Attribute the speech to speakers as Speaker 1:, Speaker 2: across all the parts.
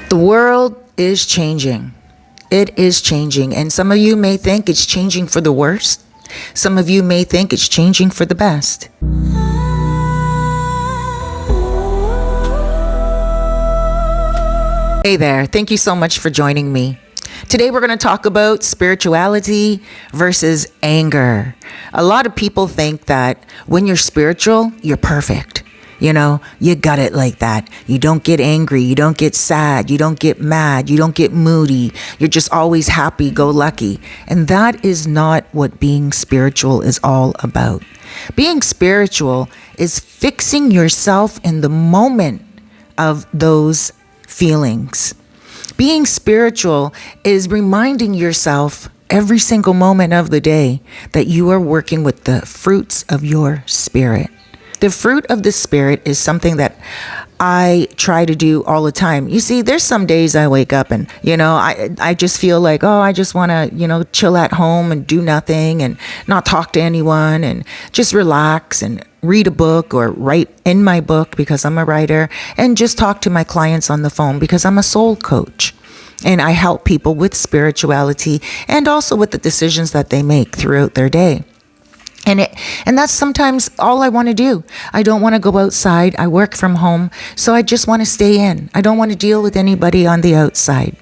Speaker 1: The world is changing. It is changing. And some of you may think it's changing for the worst. Some of you may think it's changing for the best. Hey there. Thank you so much for joining me. Today we're going to talk about spirituality versus anger. A lot of people think that when you're spiritual, you're perfect. You know, you got it like that. You don't get angry. You don't get sad. You don't get mad. You don't get moody. You're just always happy, go lucky. And that is not what being spiritual is all about. Being spiritual is fixing yourself in the moment of those feelings. Being spiritual is reminding yourself every single moment of the day that you are working with the fruits of your spirit. The fruit of the spirit is something that I try to do all the time. You see, there's some days I wake up and, I just feel like, I just want to, chill at home and do nothing and not talk to anyone and just relax and read a book or write in my book because I'm a writer and just talk to my clients on the phone because I'm a soul coach. And I help people with spirituality and also with the decisions that they make throughout their day. And that's sometimes all I want to do. I don't want to go outside. I work from home, so I just want to stay in. I don't want to deal with anybody on the outside.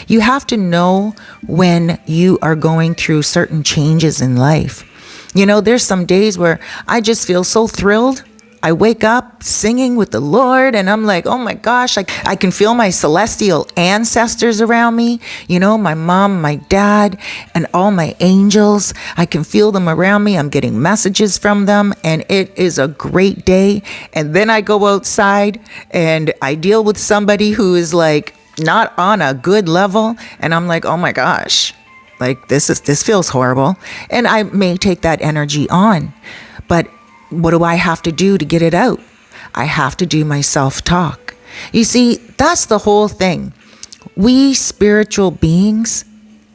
Speaker 1: You have to know when you are going through certain changes in life. There's some days where I just feel so thrilled. I wake up singing with the Lord and I'm like, oh my gosh, I can feel my celestial ancestors around me. My mom, my dad, and all my angels. I can feel them around me. I'm getting messages from them and it is a great day. And then I go outside and I deal with somebody who is like not on a good level. And I'm like, oh my gosh, like this feels horrible. And I may take that energy on, but what do I have to do to get it out? I have to do my self-talk. You see, that's the whole thing. We spiritual beings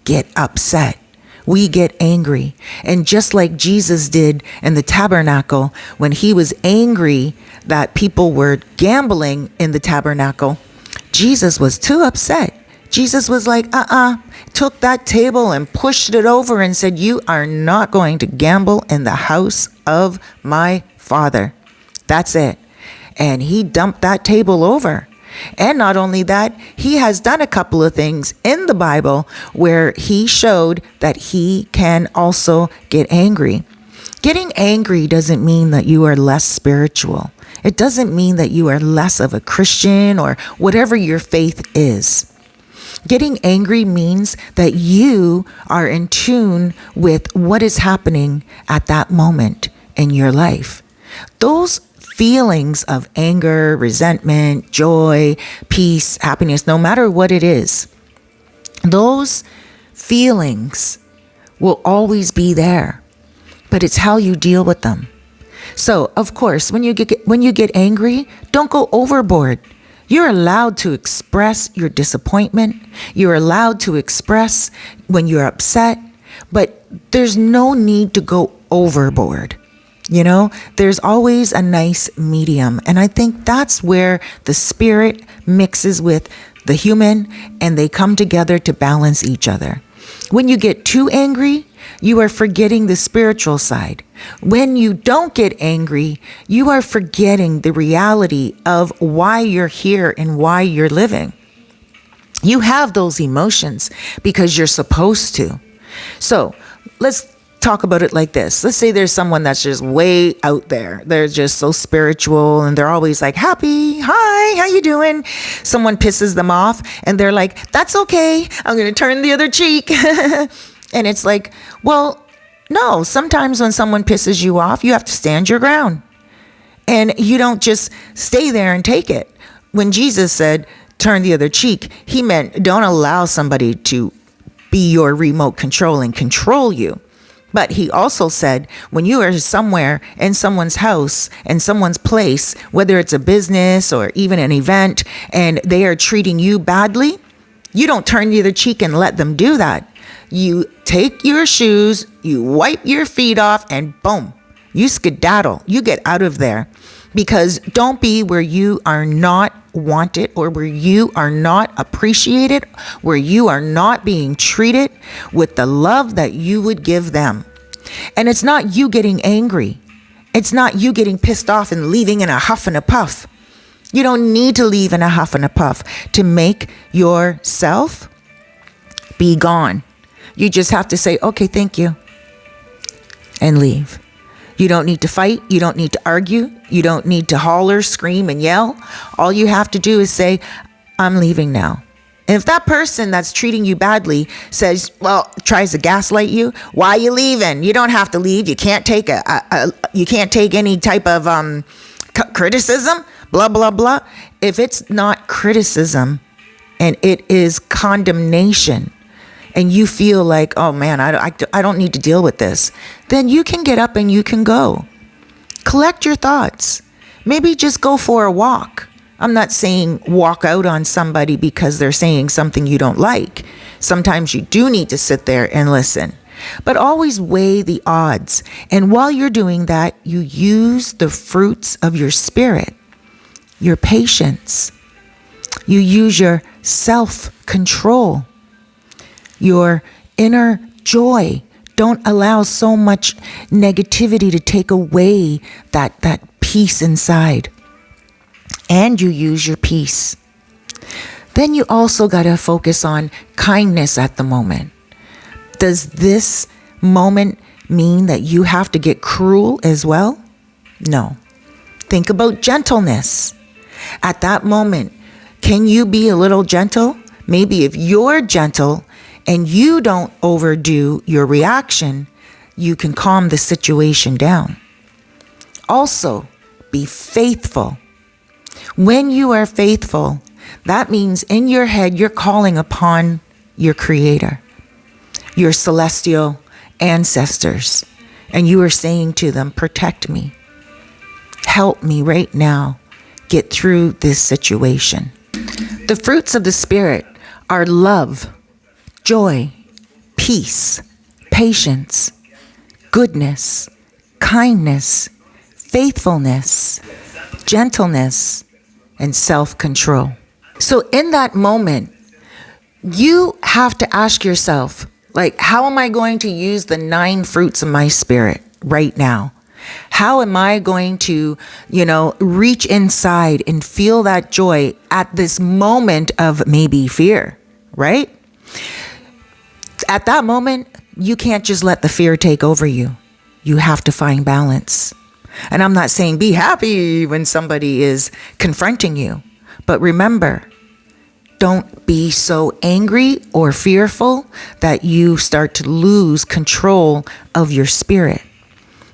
Speaker 1: get upset. We get angry. And just like Jesus did in the tabernacle, when he was angry that people were gambling in the tabernacle, Jesus was too upset. Jesus was like, took that table and pushed it over and said, you are not going to gamble in the house of my Father. That's it. And he dumped that table over. And not only that, he has done a couple of things in the Bible where he showed that he can also get angry. Getting angry doesn't mean that you are less spiritual. It doesn't mean that you are less of a Christian or whatever your faith is. Getting angry means that you are in tune with what is happening at that moment in your life. Those feelings of anger, resentment, joy, peace, happiness, no matter what it is, those feelings will always be there, but it's how you deal with them. So, of course, when you get angry, don't go overboard. You're allowed to express your disappointment. You're allowed to express when you're upset, but there's no need to go overboard. There's always a nice medium. And I think that's where the spirit mixes with the human and they come together to balance each other. When you get too angry, you are forgetting the spiritual side. When you don't get angry, you are forgetting the reality of why you're here and why you're living. You have those emotions because you're supposed to. So let's talk about it like this. Let's say there's someone that's just way out there. They're just so spiritual and they're always like, happy, hi, how you doing? Someone pisses them off and they're like, that's okay. I'm going to turn the other cheek. And it's like, well, no, sometimes when someone pisses you off, you have to stand your ground. And you don't just stay there and take it. When Jesus said, turn the other cheek, he meant don't allow somebody to be your remote control and control you. But he also said, when you are somewhere in someone's house, in someone's place, whether it's a business or even an event, and they are treating you badly, you don't turn the other cheek and let them do that. You take your shoes, you wipe your feet off, and boom, you skedaddle. You get out of there. Because don't be where you are not wanted or where you are not appreciated, where you are not being treated with the love that you would give them. And it's not you getting angry. It's not you getting pissed off and leaving in a huff and a puff. You don't need to leave in a huff and a puff to make yourself be gone. You just have to say, okay, thank you, and leave. You don't need to fight. You don't need to argue. You don't need to holler, scream, and yell. All you have to do is say, I'm leaving now. And if that person that's treating you badly says, well, tries to gaslight you, why are you leaving? You don't have to leave. You can't take you can't take any type of criticism, blah, blah, blah. If it's not criticism and it is condemnation, and you feel like, oh man, I don't need to deal with this, then you can get up and you can go. Collect your thoughts. Maybe just go for a walk. I'm not saying walk out on somebody because they're saying something you don't like. Sometimes you do need to sit there and listen. But always weigh the odds. And while you're doing that, you use the fruits of your spirit, your patience. You use your self-control, your inner joy. Don't allow so much negativity to take away that peace inside. And you use your peace. Then you also got to focus on kindness at the moment. Does this moment mean that you have to get cruel as well? No. Think about gentleness. At that moment, can you be a little gentle? Maybe if you're gentle and you don't overdo your reaction, you can calm the situation down. Also, be faithful. When you are faithful, that means in your head, you're calling upon your Creator, your celestial ancestors, and you are saying to them, protect me. Help me right now get through this situation. The fruits of the Spirit are love, joy, peace, patience, goodness, kindness, faithfulness, gentleness, and self-control. So in that moment, you have to ask yourself, like, how am I going to use the 9 fruits of my spirit right now? How am I going to, reach inside and feel that joy at this moment of maybe fear, right? At that moment, you can't just let the fear take over you. You have to find balance. And I'm not saying be happy when somebody is confronting you. But remember, don't be so angry or fearful that you start to lose control of your spirit,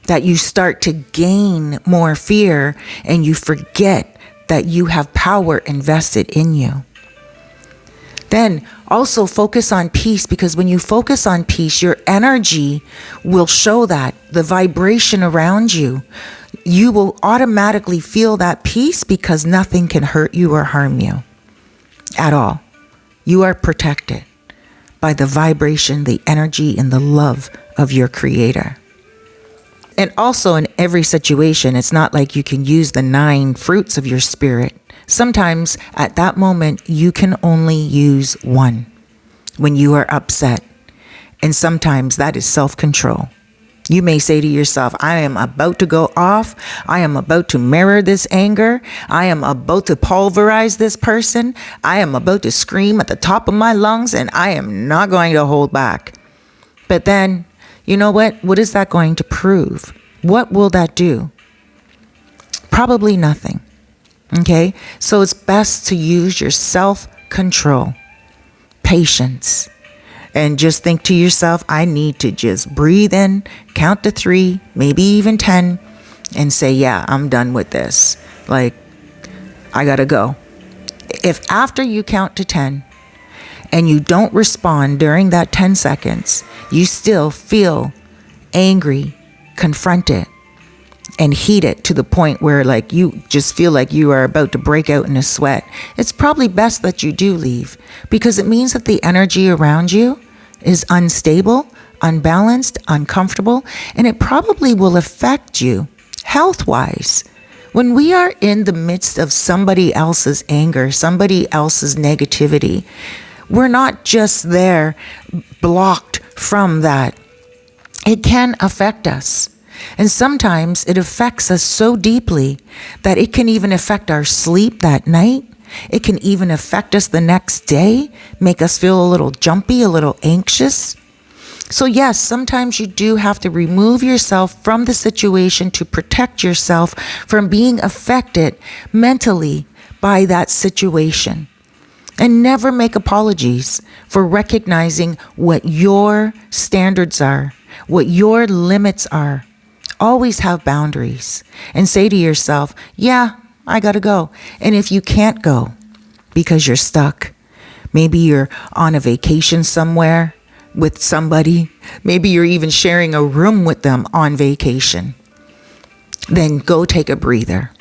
Speaker 1: that you start to gain more fear and you forget that you have power invested in you. Then also focus on peace, because when you focus on peace, your energy will show that, the vibration around you. You will automatically feel that peace because nothing can hurt you or harm you at all. You are protected by the vibration, the energy, and the love of your Creator. And also in every situation, it's not like you can use the 9 fruits of your spirit. Sometimes at that moment, you can only use one when you are upset. And sometimes that is self-control. You may say to yourself, I am about to go off. I am about to mirror this anger. I am about to pulverize this person. I am about to scream at the top of my lungs, and I am not going to hold back. But then, you know what? What is that going to prove? What will that do? Probably nothing. Okay? So it's best to use your self-control, patience, and just think to yourself, I need to just breathe in, count to 3, maybe even 10, and say, yeah, I'm done with this. Like, I gotta go. If after you count to 10 and you don't respond during that 10 seconds, you still feel angry, confronted, and heated to the point where like you just feel like you are about to break out in a sweat, it's probably best that you do leave, because it means that the energy around you is unstable, unbalanced, uncomfortable, and it probably will affect you health-wise When we are in the midst of somebody else's anger, somebody else's negativity, we're not just there blocked from that. It can affect us. And sometimes it affects us so deeply that it can even affect our sleep that night. It can even affect us the next day, make us feel a little jumpy, a little anxious. So yes, sometimes you do have to remove yourself from the situation to protect yourself from being affected mentally by that situation. And never make apologies for recognizing what your standards are, what your limits are. Always have boundaries and say to yourself, yeah, I gotta go. And if you can't go because you're stuck, maybe you're on a vacation somewhere with somebody, maybe you're even sharing a room with them on vacation, then go take a breather.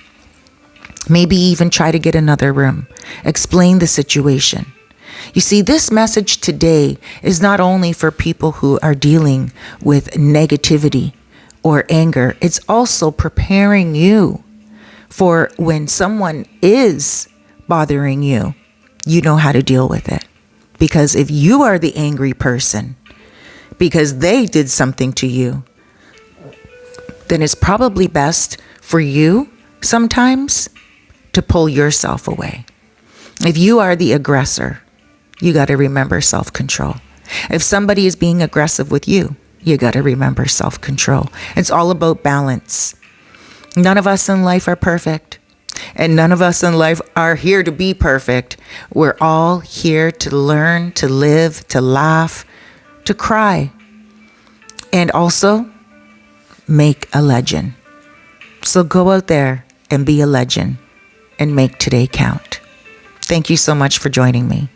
Speaker 1: Maybe even try to get another room. Explain the situation. You see, this message today is not only for people who are dealing with negativity or anger, it's also preparing you for when someone is bothering you, you know how to deal with it. Because if you are the angry person because they did something to you, then it's probably best for you sometimes to pull yourself away. If you are the aggressor, you got to remember self-control. If somebody is being aggressive with you, you got to remember self-control. It's all about balance. None of us in life are perfect, and none of us in life are here to be perfect. We're all here to learn, to live, to laugh, to cry, and also make a legend. So go out there and be a legend and make today count. Thank you so much for joining me.